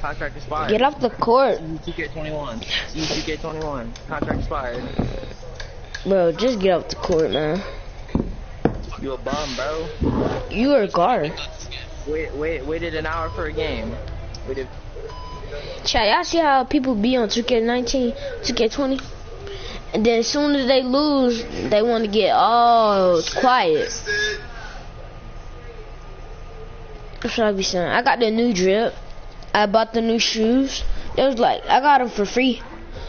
Contract expired. Get off the court. CU2K21. CU2K21. Contract expired. Bro, just get off the court, man. You a bum, bro. You are a guard. Waited an hour for a game. Chat, y'all see how people be on 2K19, 2K20? And then as soon as they lose, they want to get all quiet. That's what I be saying. I got the new drip. I bought the new shoes. It was like, I got them for free.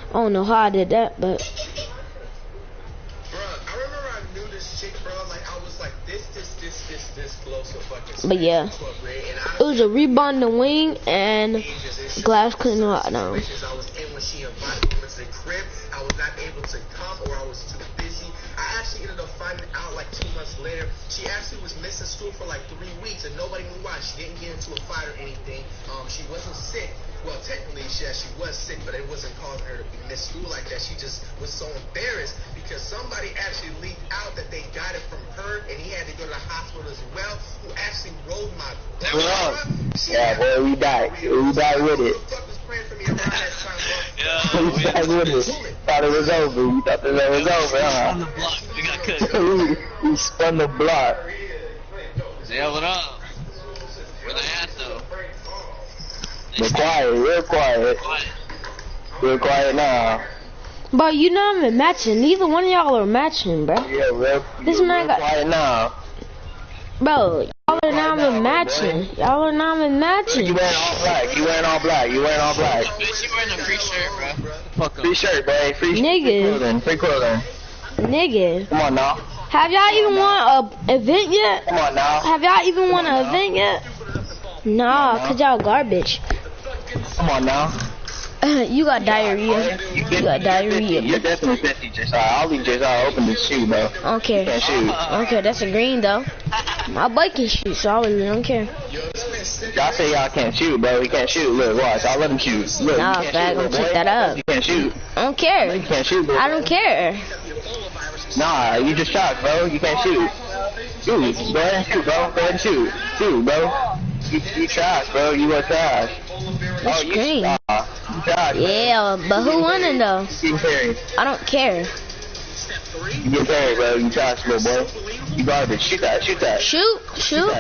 I don't know how I did that, but... But yeah, it was a rebound the wing and glass cleaning lockdown. I was when she invited me to the crib. I was not able to come or I was too busy. I actually ended up finding out like 2 months later. She actually was missing school for like 3 weeks and nobody knew why. She didn't get into a fight or anything. She wasn't sick. Well, technically, she was sick, but it wasn't causing her to miss school like that. She just was so embarrassed because somebody actually leaked out that they got it from her, and he had to go to the hospital as well. Who actually rolled my blood? Yeah, boy, we died. We died with it. We died with it. Thought it was over. We thought that it was over, huh? On the block. We got cut. We spun the block. Say what up? Where they at though? We're quiet, real quiet. Real quiet now. But you not even matching. Neither one of y'all are matching, bro. Yeah, real quiet now. Bro, y'all are not even matching. Y'all are not even matching. You wearing all black. You wearing all black. You wearing all black. Bitch, you wearing a free shirt, bro. Fuck up. Free shirt, boy. Free Nigga. Free clothing. Nigga. Come on now. Have y'all even won a event yet? Come on now. Have y'all even won an event yet? Nah, cause y'all garbage. Come on now. You got diarrhea. You got diarrhea. You're definitely 50, Josiah. I'll leave Josiah open to shoot, bro. Okay. Can't shoot. Okay, that's a green though. My boy can shoot, so I really don't care. Y'all say y'all can't shoot, bro. He can't shoot. Look, watch. I'll let him shoot. Look, nah, fag, I'm check that up. You can't shoot. I don't care. You can't shoot, bro. I don't care. Nah, you just shot, bro. You can't shoot. Shoot. Go ahead and shoot, bro. Go ahead and shoot. Shoot, bro. You trash, bro. You are trash. That's green. You trash. Yeah, but who won it though? You get carried. I don't care. You get carried, bro. You trash, little boy. You garbage. Shoot that. Shoot that. Shoot. Shoot.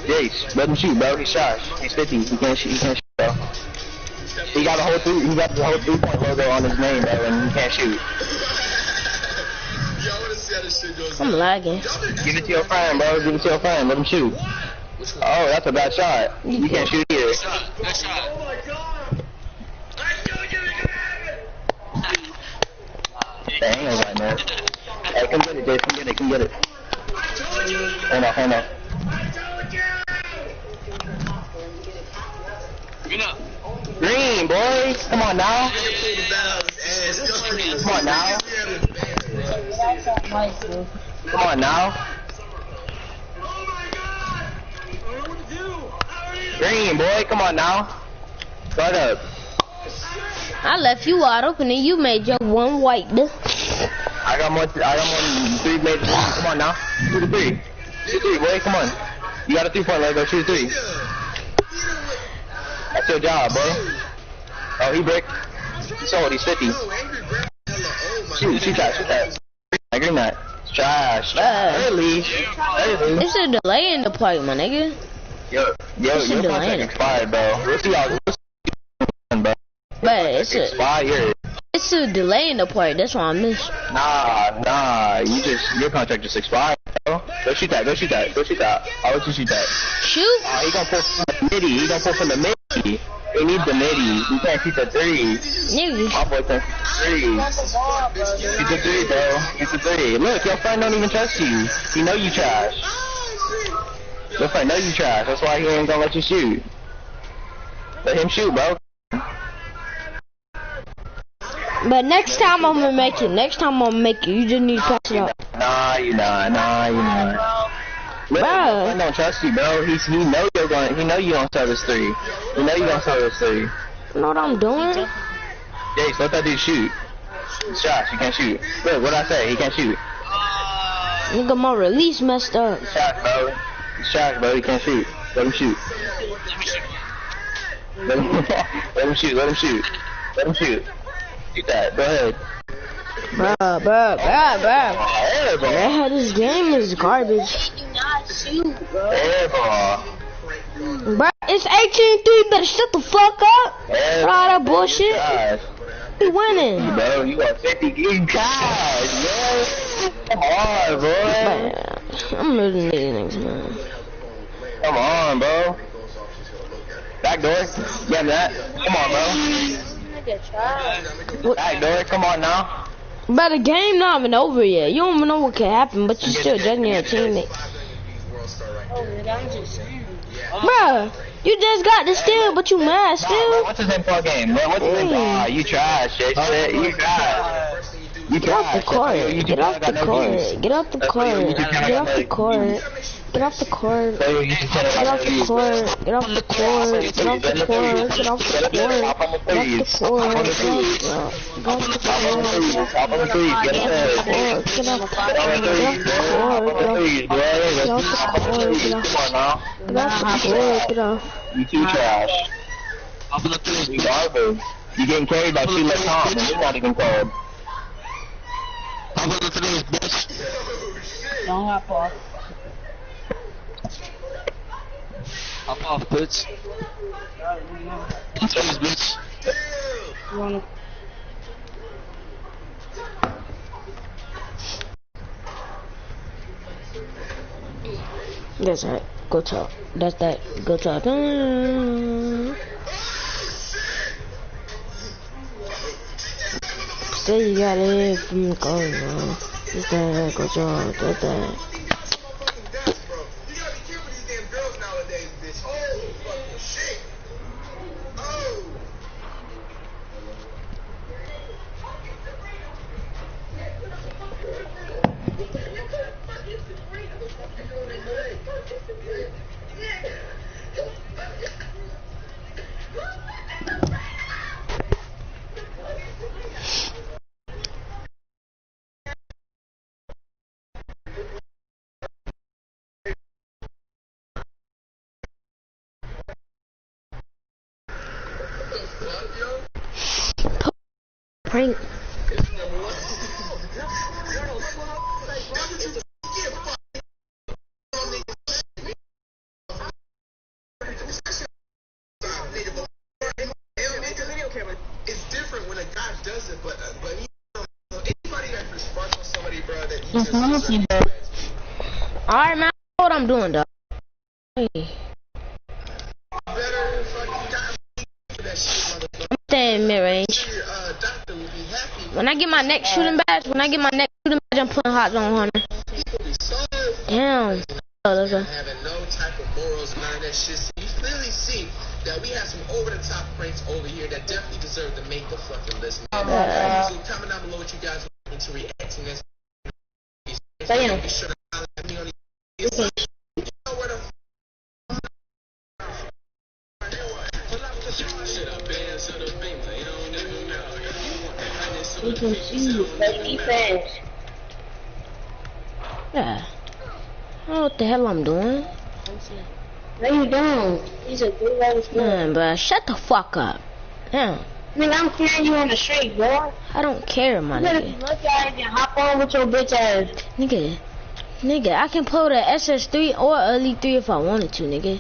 Jace, let him shoot, bro. He's trash. He's 50. He can't shoot. He can't shoot, bro. He got the whole 3-point logo on his name, bro, and he can't shoot. I'm lagging. Give it to your friend, bro. Give it to your friend. Let him shoot. Oh, that's a bad shot. You can't shoot either. Good shot. Good shot. Dang, ain't right, man. Hey, come get it, Jace. Come get it. Come get it. Hold on, hold on. Green up. Green, boys. Come on now. Come on now. Come on now. Green, boy. Come on now. Start up. I left you wide open and you made your one white. I got more 3 made. Come on now. Shoot a 3. Shoot 3, boy. Come on. You got a 3-point leg. Go shoot 3. That's your job, boy. Oh, he bricked. He's sold. He's 50. Shoot that. I agree that. It's trash. Early. It's a delay in the play, my nigga. Yo, your contract expired, bro. We'll see y'all, bro. But it's expired. It's a delay in the play. That's why I missed. Nah. Your contract just expired, bro. Go shoot that. I'll let you shoot that. Shoot. He gonna pull from the midi. He needs the midi. You can't shoot the 3. Nigga. My boy can't shoot the 3. Shoot the 3, bro. Shoot the 3. Look, your friend don't even trust you. He know you trash. Your friend know you trash. That's why he ain't gonna let you shoot. Let him shoot, bro. But next time I'm gonna make it. You just need to pass it up. Nah, you not. Look, your friend don't trust you, bro. He know you're going. He know you don't sell this 3. He know you don't sell this 3. You know what I'm doing? Jace, let that dude shoot. It's trash. He can't shoot. Look, what I say? He can't shoot. Nigga, my release messed up. It's trash, bro. He can't shoot. Let him shoot. Let him shoot. Let him shoot. Let him shoot. Shoot that. Go ahead. Bruh. Man, this game is garbage. Airball. Bruh, it's 18-3. You better shut the fuck up. For all that bullshit. We winning. Bro, you got 50 gig cash, man. Come on, boy. Man, I'm losing these things, man. Come on, bro. Back door. Get that. Come on, bro. Back door. Come on now. But the game not even over yet. You don't even know what can happen, but you still judging your teammate. Bruh, you just got the steal, but you mad still. What's his name for a game? Man, what's his name? Ah, you trash, shit. You trash. Get off the court. Get off the court. Get off the court. Get off the court. Get off the court. Get off the court. Get off the court. Get off the court. Get off the court. Get off the court. Get off the court. You too trash. You garbage. You getting carried by Sheila Tom, and you're not even cold. I'm gonna to this bitch. Don't hop off. Hop off, bitch. Please, bitch. You wanna... That's right. Go talk. That's that. Go talk. Still you gotta hear from going on. Just that. Go talk. That's that. Prank. It's different when a guy does it, but anybody that responds on somebody, bro, that you just Alright, man. I know what I'm doing, dog. Hey. better fucking guy that shit, motherfucker. I'm staying mid-range. Doctor would be happy. When I get my next shooting badge, I'm putting hot zone on her. Damn. Oh, let's go. Having no type of morals, none of that shit. So you clearly see that we have some over-the-top pranks over here that definitely deserve to make the fucking list, man. So comment down below what you guys want to react to this. Damn. Be sure to holler at me on these. You know where the We can see play defense. Yeah. I don't know what the hell I'm doing. No, you don't. He's a good level scorer. Man, bro, shut the fuck up. Damn. Nigga, I'm carrying you on the street, boy. I don't care, my You better nigga. look at it and hop on with your bitch ass. Nigga, I can pull the SS3 or Elite 3 if I wanted to, nigga.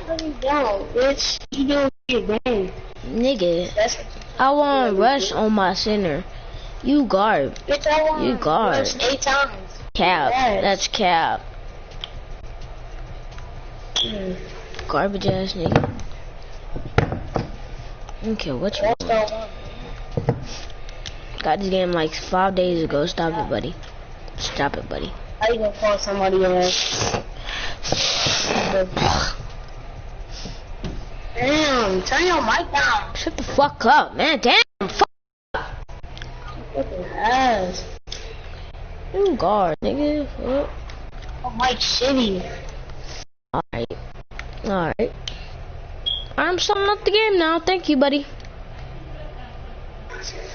No, you don't, bitch. You doing your game. Nigga, That's I want rush on my center. You guard. bitch, I want You guard. rush 8 times. Cap. Yes. That's cap. Garbage ass nigga. I don't care what you That's want. the one. Got this game like 5 days ago. Stop it, buddy. Stop it, buddy. How you gonna call somebody ass? Damn, turn your mic down. Shut the fuck up, man. Damn. Fuck. Fucking ass. You guard, nigga. Fuck. Oh, mic shitty. Alright. Alright. I'm summing up the game now. Thank you, buddy.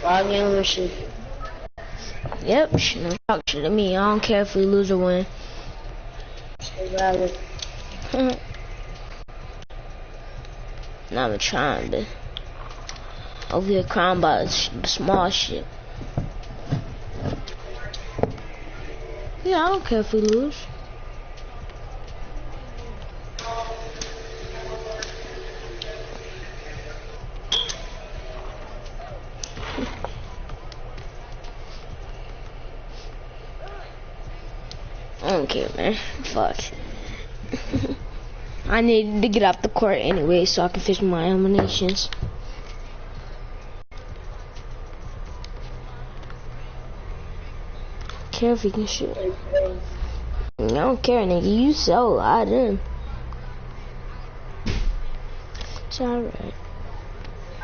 5 game shit. Yep. No talk shit to me. I don't care if we lose or win. Not even trying, but over here crying about small shit. Yeah, I don't care if we lose. I don't care, man. Fuck. I need to get off the court anyway so I can finish my eliminations. Care if you can shoot. I don't care, nigga. You so I didn't. It's alright.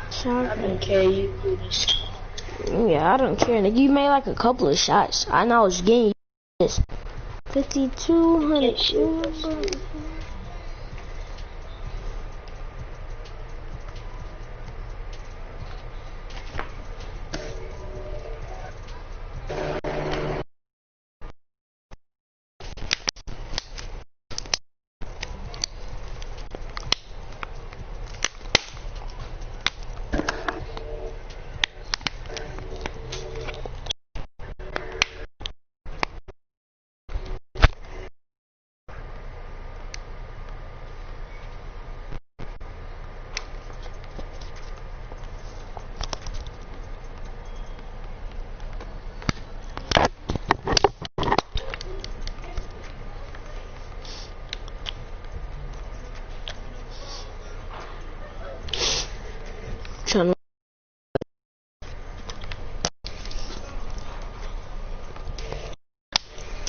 It's alright. I don't care. You do this. Yeah, I don't care, nigga. You made like a couple of shots. I know I was getting you this. 5,200.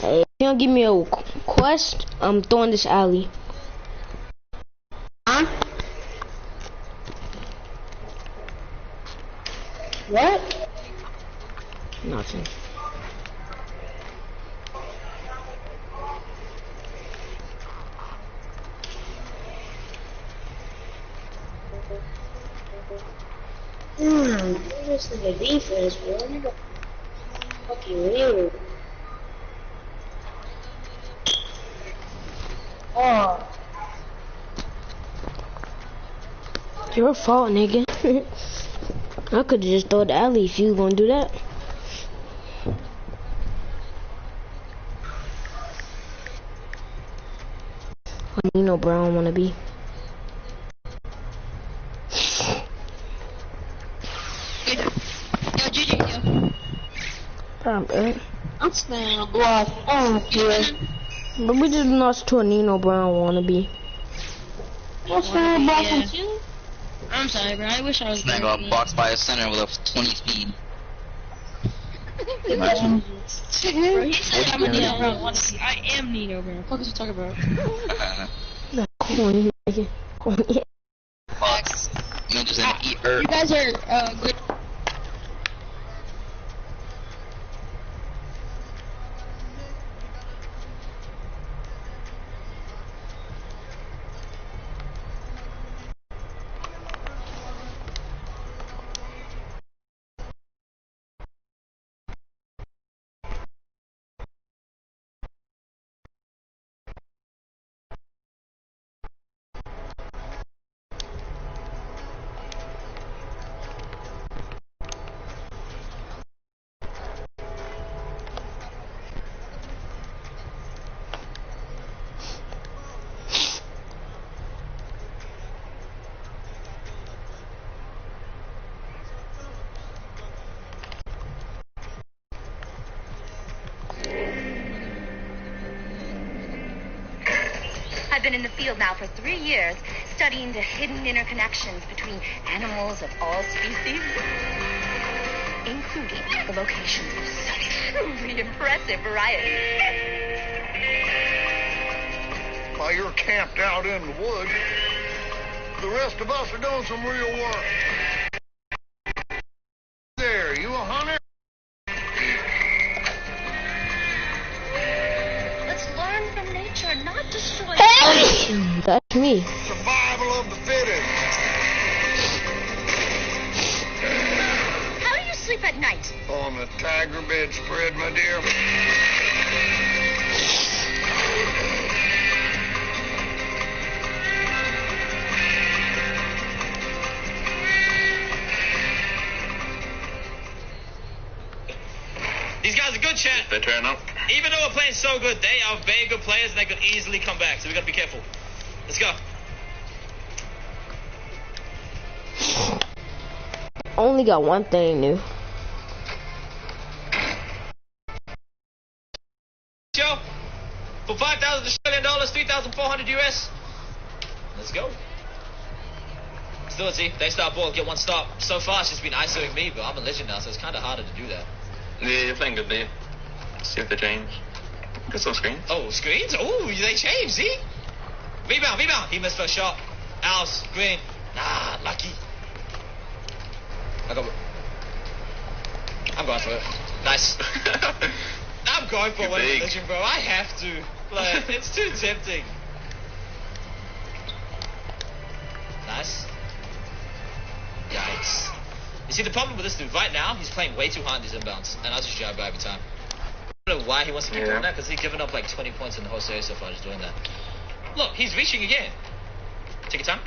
Hey, if you don't give me a quest, I'm throwing this alley. Huh? What? Nothing. This is the defense, bro. Nigga, fucking weird. Oh. Your fault, nigga. I could've just thrown the alley if you was gonna do that. You know, Brown wanna be. Yo, GG, yo. I'm good. I'm staying a block. Oh, yeah. But we just lost to a Nino Brown wannabe. What's that about Yeah. with you? I'm sorry, bro. I wish I was This man better. got boxed by a center with a 20 speed. Bro, he said I'm a Nino Brown wannabe. I am Nino Brown. What the fuck is you talking about? That corny nigga. Corny. Fox. You know, just an eat her. You guys are good. I've been in the field now for 3 years, studying the hidden interconnections between animals of all species, including the locations of such truly impressive variety. While you're camped out in the woods, the rest of us are doing some real work. There, you a hunter? Let's learn from nature, not destroy That's me. Survival of the fittest. How do you sleep at night? On the tiger bedspread, my dear. Sounds good, chat. They turn up. Even though we're playing so good, they are very good players and they could easily come back, so we gotta be careful. Let's go. Only got one thing new. Show for $5,000 Australian, 3,400 US. Let's go. Still, see, they start ball, get one stop. So far, it's just been ISOing me, but I'm a legend now, so it's kind of harder to do that. Yeah, you're playing good there. See if they change. Get some screens. Oh, screens? Oh, they change, see? Rebound, rebound. He missed first shot. House, green. Nah, lucky. I'm going for it. Nice. I'm going for one legend, bro. I have to. Like, it's too tempting. Nice. Yikes. You see, the problem with this dude, right now, he's playing way too hard in these inbounds, and I'll just drive by every time. I don't know why he wants to keep doing that, because he's given up like 20 points in the whole series so far just doing that. Look, he's reaching again. Take your time.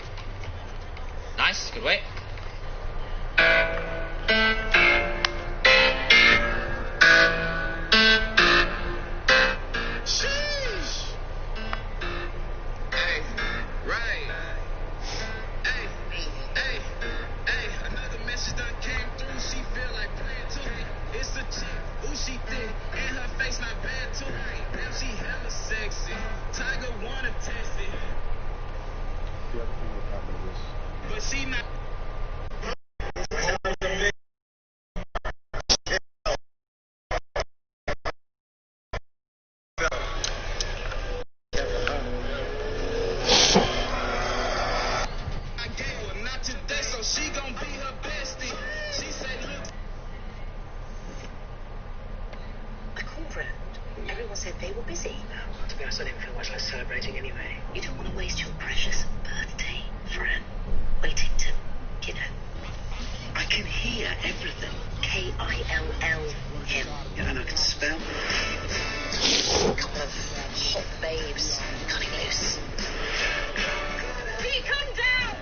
Nice, good weight. Sheesh. Hey, right. Hey, another message done came through. She feel like praying to me. It's a chick, who she thick, and her face not bad too. Damn, she hella sexy. Tiger wanna test it. But she not. I gave her not today, so she gon' be her bestie. She say, look. I called round. Everyone said they were busy. To be honest, I didn't feel much like celebrating anyway. You don't want to waste your precious birthday, Fran, waiting to, you know. I can hear everything. K-I-L-L-M. Yeah, and I can spell. A couple of hot babes cutting loose. Be come down!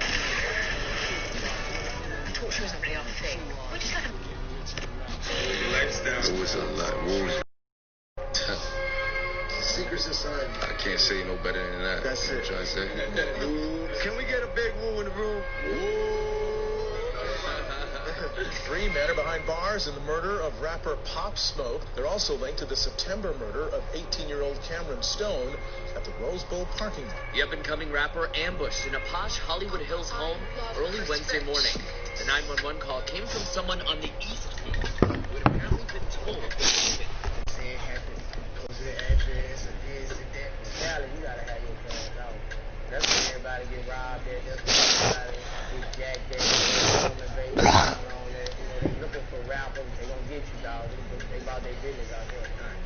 Torture isn't really our thing. We just like a... Lifestyle. What was it like? What was Secret society. I can't say no better than that. That's it. Trying to say. Can we get a big woo in the room? Woo! 3 men are behind bars in the murder of rapper Pop Smoke. They're also linked to the September murder of 18-year-old Cameron Stone at the Rose Bowl parking lot. The up-and-coming rapper ambushed in a posh Hollywood Hills home early Wednesday morning. The 911 call came from someone on the East Coast who had apparently been told. You gotta have your plans out. That's when everybody get robbed at. That's when everybody get jacked at. Baby, all that. You know, they looking for rappers. They gonna get you, dog. They about their business out there.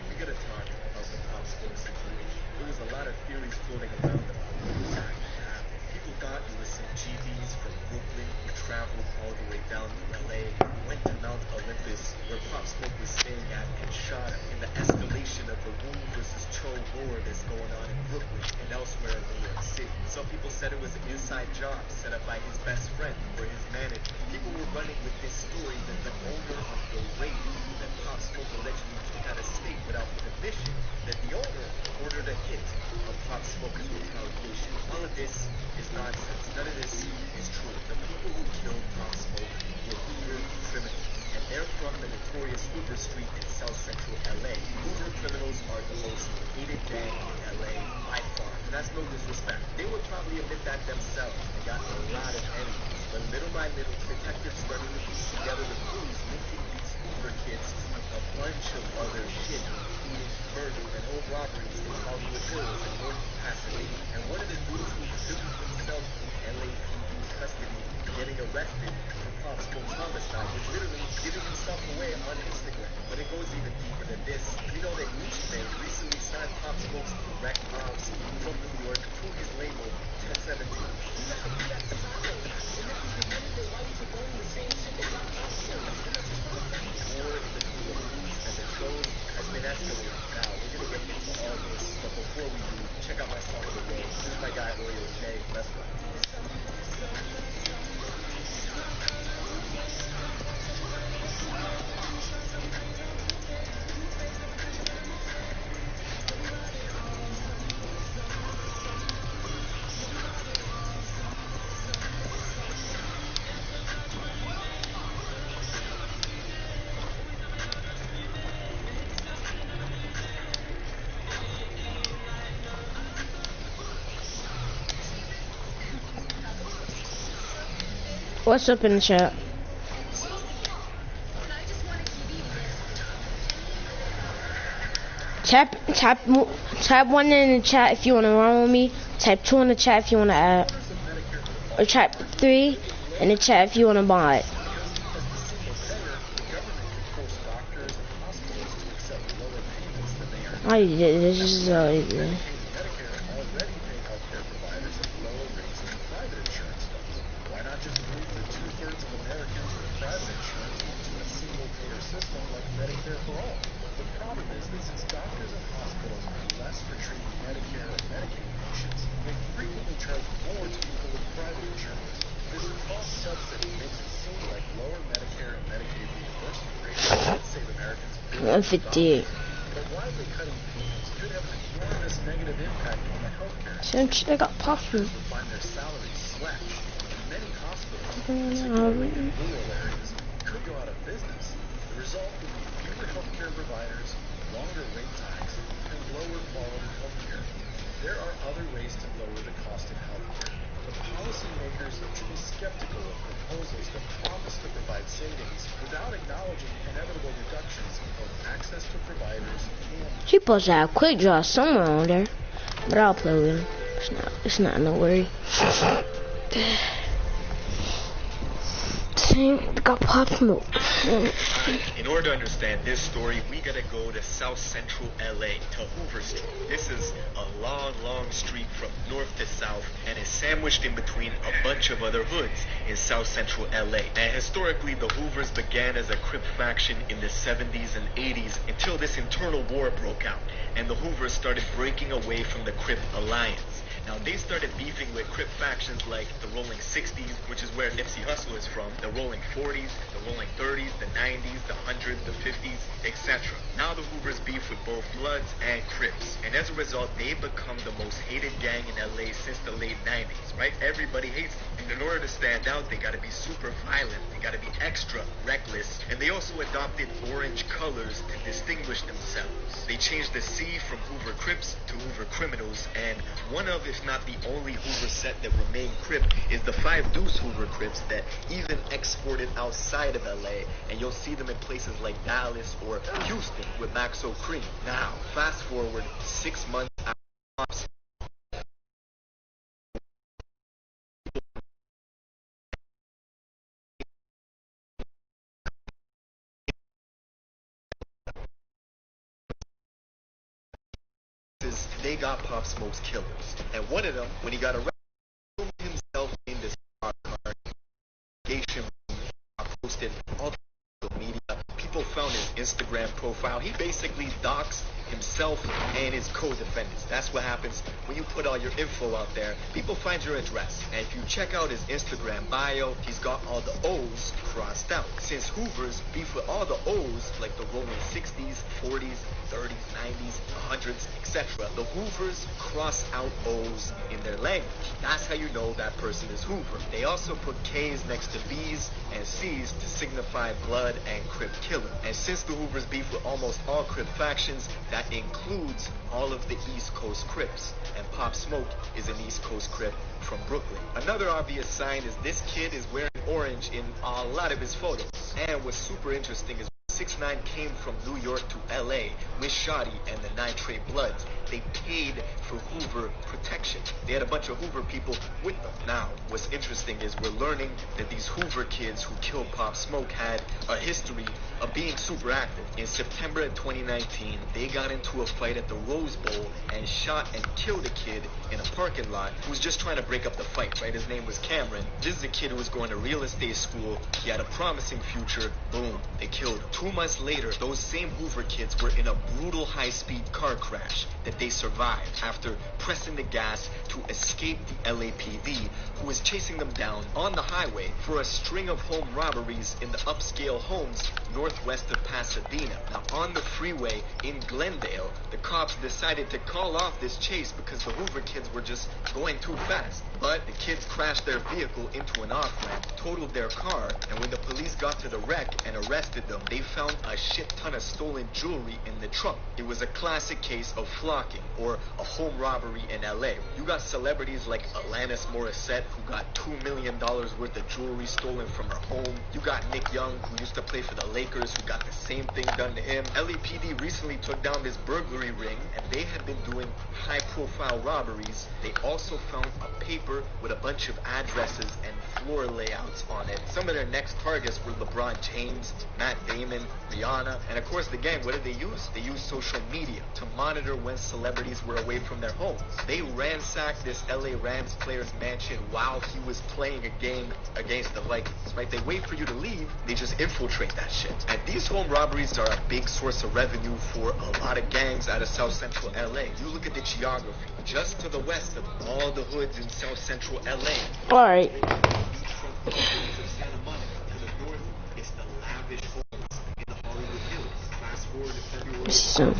We gotta talk about the Pop Smoke situation. There was a lot of theories floating around about what exactly happened. People thought it was some GDs from Brooklyn who traveled all the way down to LA, went to Mount Olympus, where Pop Smoke was staying at, and shot him in the escalation of the Woon versus Cho war that's going on in Brooklyn and elsewhere in New York City. Some people said it was an inside job set up by his best friend or his manager. People were running with this story that the owner of the radio that Pop Smoke allegedly took out of state without permission, that the owner ordered a hit of Pop Smoke's retaliation. All of this is nonsense. None of this is true. The people who killed Pop Smoke were Uber criminals, and they're from the notorious Uber Street in South Central LA. Uber criminals are the most hated gang in LA by far, and that's no disrespect. They would probably admit that themselves. They got a lot of enemies, but little by little, detectives started to piece together the clues linking these Uber kids to a bunch of other shit, including murder and home robberies in Hollywood Hills and North Pasadena. And one of the dudes who filmed himself in LAPD custody getting arrested for Pop Smoke's homicide was literally giving himself away on Instagram. But it goes even deeper than this. You know that Gucci recently signed Pop Smoke's direct ops from New York to his label 1017. Has been escalating. Now, we're going to get into all this, but before we do, check out my song of the day. This is my guy, Oreo J. Let's go. What's up in the chat? Type 1 in the chat if you want to run with me. Type 2 in the chat if you want to add. Or type 3 in the chat if you want to buy it. I did this is so easy. I'm 58. Since they got popular. There are other ways to lower the cost of healthcare, but policymakers should be skeptical of proposals that promise to provide savings without acknowledging inevitable reductions in both access to providers and... She supposed to have quick draw somewhere on there, but I'll play with him. It's not no worry. Got pop smoke. In order to understand this story, we gotta go to South Central LA, to Hoover Street. This is a long, long street from north to south, and is sandwiched in between a bunch of other hoods in South Central LA. And historically, the Hoovers began as a Crip faction in the 70s and 80s until this internal war broke out, and the Hoovers started breaking away from the Crip alliance. Now, they started beefing with Crip factions like the Rolling 60s, which is where Nipsey Hussle is from, the Rolling 40s, the Rolling 30s, the 90s, the 100s, the 50s, etc. Now the Hoovers beef with both Bloods and Crips, and as a result, they become the most hated gang in LA since the late 90s, right? Everybody hates them. And in order to stand out, they gotta be super violent, they gotta be extra reckless, and they also adopted orange colors to distinguish themselves. They changed the C from Hoover Crips to Hoover Criminals, and one of, if not the only Hoover set that remained Crip, is the 5 Deuce Hoover Crips that even exported outside of LA, and you'll see them in places like Dallas or Houston with Maxo Cream. Now, fast forward 6 months after they got Pop Smoke's killers, and one of them, when he got arrested, himself in this congregation, posted all the media. People found his Instagram profile. He basically doxed himself and his co-defendants. That's what happens when you put all your info out there. People find your address, and if you check out his Instagram bio, he's got all the O's crossed out. Since Hoovers beef with all the O's, like the Rolling 60s, 40s, 30s, 90s, 100s, etc., the Hoovers cross out O's in their language. That's how you know that person is Hoover. They also put K's next to B's and C's to signify blood and Crip killer. And since the Hoovers beef with almost all Crip factions, that includes all of the East Coast Crips, and Pop Smoke is an East Coast Crip from Brooklyn. Another obvious sign is this kid is wearing orange in a lot of his photos. And what's super interesting is 6ix9ine came from New York to LA with Shotty and the Nitrate Bloods. They paid for Hoover protection. They had a bunch of Hoover people with them. Now, what's interesting is we're learning that these Hoover kids who killed Pop Smoke had a history of being super active. In September of 2019, they got into a fight at the Rose Bowl and shot and killed a kid in a parking lot who was just trying to break up the fight, right? His name was Cameron. This is a kid who was going to real estate school. He had a promising future. Boom, they killed him. 2 months later, those same Hoover kids were in a brutal high-speed car crash that they survived after pressing the gas to escape the LAPD, who was chasing them down on the highway for a string of home robberies in the upscale homes northwest of Pasadena. Now, on the freeway in Glendale, the cops decided to call off this chase because the Hoover kids were just going too fast. But the kids crashed their vehicle into an off-ramp, totaled their car, and when the police got to the wreck and arrested them, they found a shit ton of stolen jewelry in the trunk. It was a classic case of flock shocking. Or a home robbery in LA. You got celebrities like Alanis Morissette, who got $2 million worth of jewelry stolen from her home. You got Nick Young, who used to play for the Lakers, who got the same thing done to him. LAPD recently took down this burglary ring, and they had been doing high-profile robberies. They also found a paper with a bunch of addresses and floor layouts on it. Some of their next targets were LeBron James, Matt Damon, Rihanna, and of course the gang, what did they use? They used social media to monitor when celebrities were away from their homes. They ransacked this LA Rams player's mansion while he was playing a game against the Vikings, right? They wait for you to leave, they just infiltrate that shit. And these home robberies are a big source of revenue for a lot of gangs out of South Central LA. You look at the geography. Just to the west of all the hoods in South Central LA. Alright. So.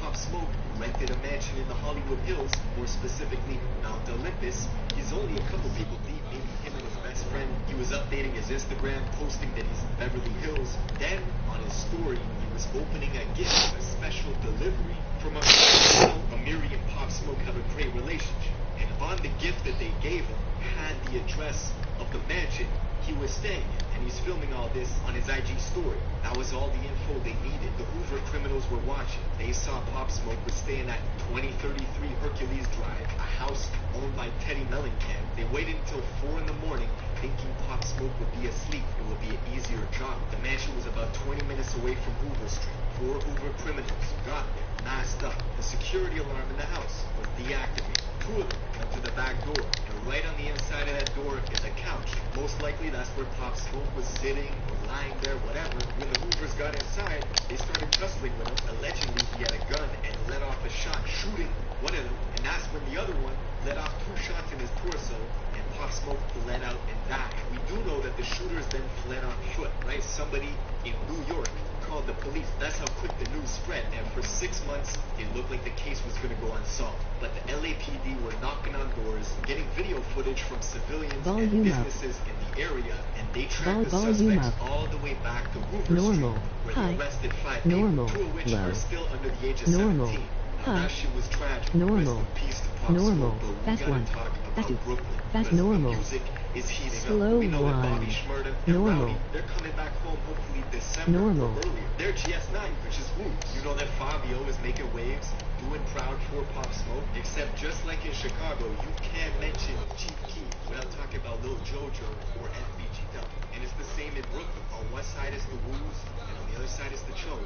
Pop Smoke rented a mansion in the Hollywood Hills, more specifically Mount Olympus. He's only a couple people deep, maybe him and his best friend. He was updating his Instagram, posting that he's in Beverly Hills. Then, on his story, he was opening a gift, a special delivery from a friend. Amiri and Pop Smoke have a great relationship. And on the gift that they gave him had the address of the mansion he was staying in, and he's filming all this on his IG story. That was all the info they needed. The Hoover criminals were watching. They saw Pop Smoke was staying at 2033 Hercules Drive, a house owned by Teddy Mellencamp. They waited until 4 in the morning, thinking Pop Smoke would be asleep. It would be an easier job. The mansion was about 20 minutes away from Hoover Street. 4 Hoover criminals got there, masked up. The security alarm in the house was deactivated. 2 of them went to the back door, and right on the inside of that door is a couch. Most likely that's where Pop Smoke was sitting or lying there, whatever. When the Hoovers got inside, they started tussling with him. Allegedly, he had a gun and let off a shot, shooting one of them, and that's when the other one let off 2 shots in his torso, and Pop Smoke bled out and died. We do know that the shooters then fled on foot, right? Somebody in New York called the police. That's how quick the news spread, and for 6 months, it looked like the case was going to go unsolved. But the LAPD were knocking on doors, getting video footage from civilians and businesses in the area, and they tracked the suspects all the way back to Hoover Street, where they arrested 5 people, 2 of which are still under the age of 17. That shit was tragic. Normal. Rest in peace to Pop Normal. Smoke, but That's we gotta one. talk about That's two. Brooklyn. That's because normal. The music is heating Slow up. We know that one. Bobby Shmurda and Normal. Rowdy, they're coming back home hopefully December Normal. or earlier. They're GS9, which is who? You know that Fabio is making waves, doing proud for Pop Smoke, except just like in Chicago, you can't mention Chief Keef without talking about Lil Jojo or FBG Dub. And it's the same in Brooklyn. On one side is the Woos, and on the other side is the Cho.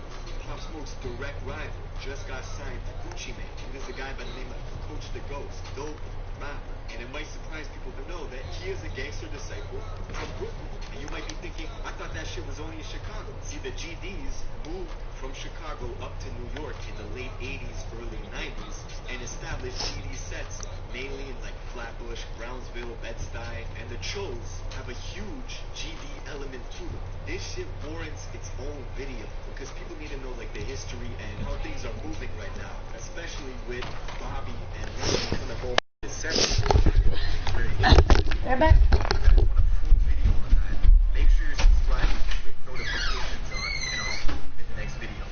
Pop Smoke's direct rival just got signed to Gucci Mane. And there's a guy by the name of Coach the Ghost, dope rapper. And it might surprise people to know that he is a gangster disciple from Brooklyn. And you might be thinking, I thought that shit was only in Chicago. See, the GDs moved from Chicago up to New York in the late 80s, early 90s, and established GD sets mainly in like Flatbush, Brownsville, Bed-Stuy, and the Chos have a huge GD element to them. This shit warrants its own video because people need to know like the history and how things are moving right now, especially with Bobby and Rowdy coming home. They're back. Make sure you're subscribed with notifications on, and I'll see you in the next video.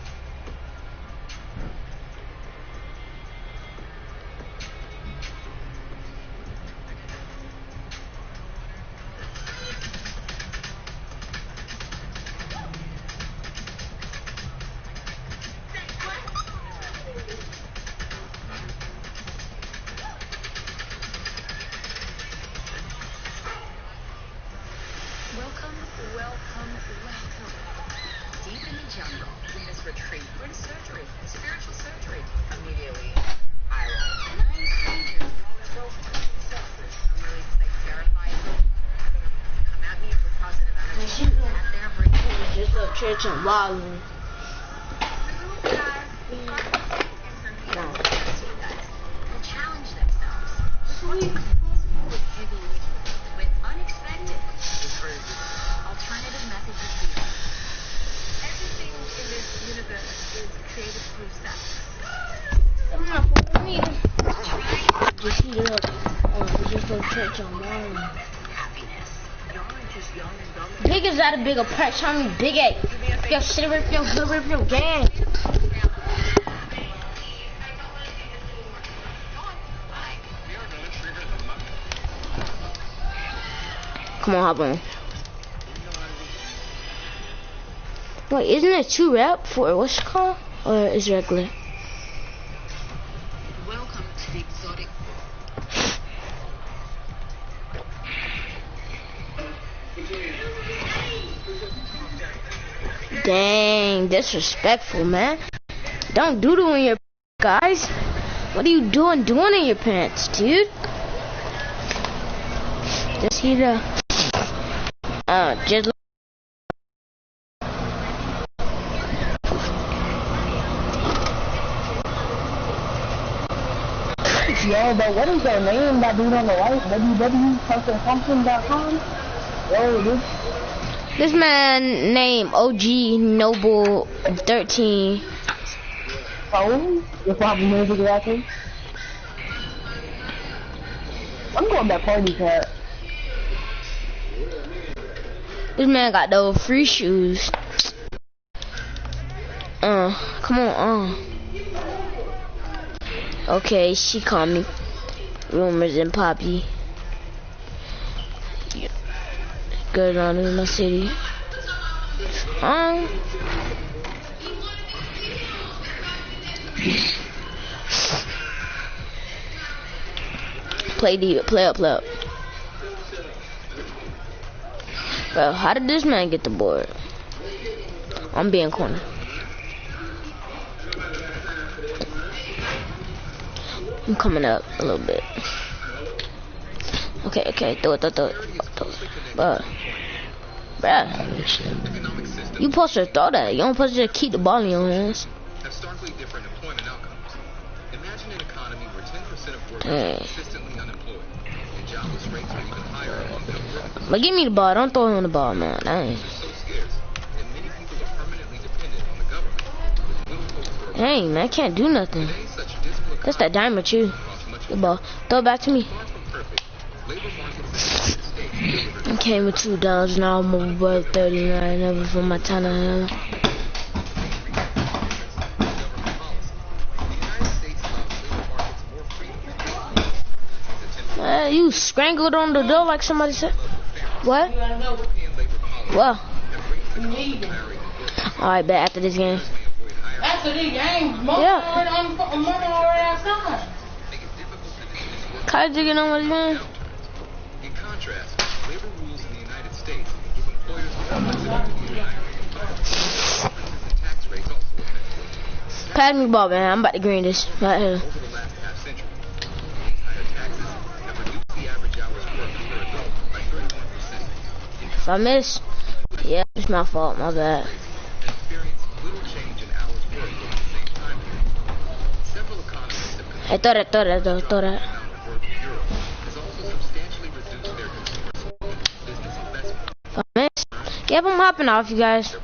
Welcome. Deep in the jungle, in this retreat, we're in surgery, spiritual surgery. Immediately, I like 9 strangers, all sexes. I'm really like terrified. Come at me with positive energy. At their break. Just a church and wild. Will challenge themselves with heavy with unexpected alternative methods of healing. Everything in this universe is created through sex. Just heat it up. Just go church on wild. Happiness. Y'all are just young and dumb. Big is that a bigger price? How many big A? Yo, shit, rip your good, rip your gang. come on, hop on. Wait, isn't it 2 rep for what's it called? Or is it regular? Welcome to the exotic. Dang, disrespectful, man. Don't doodle in your guys. What are you doing in your pants, dude? Just heat up. Just. Yo, but what is their name, that dude on the right? www.something.com? Yo, dude. This man named OG Noble 13. Oh, your problem is exactly. I'm going back party cat. This man got those free shoes. Come on, Okay, she called me Rumors and Poppy. Yeah. Good on in my city. Play up. Bro, how did this man get the board? I'm being corner. I'm coming up a little bit. Okay, throw it. Bruh. You supposed to throw that. You don't supposed to just keep the ball in your hands. Have starkly different employment outcomes. Imagine an economy where 10% of workers are consistently unemployed, and jobless rates are even higher among young workers. But give me the ball. Don't throw him the ball, man. Dang. So scarce, and many people are permanently dependent on the government. Dang, man, I can't do nothing. That's that diamond, too. The ball. Throw it back to me. I came with $2 now. I'm over 39. Never for my time to hell. You scrangled on the door like somebody said. What? What? Alright, bet after this game. After this game, yeah. Already outside. Kai's digging on what he's doing. In contrast, labor rules in the United States give employers more flexibility to hire differences in tax rates also affect. Pass me the ball, man. I'm about to green this right here. Over the last half century, these higher taxes have reduced the average hours worked per adult by 31%. If I miss, yeah, it's my fault. My bad. Experienced little change in hours worked over the same time period. Several economists have Hey, throw that. If I miss, yep, I'm hopping off, you guys.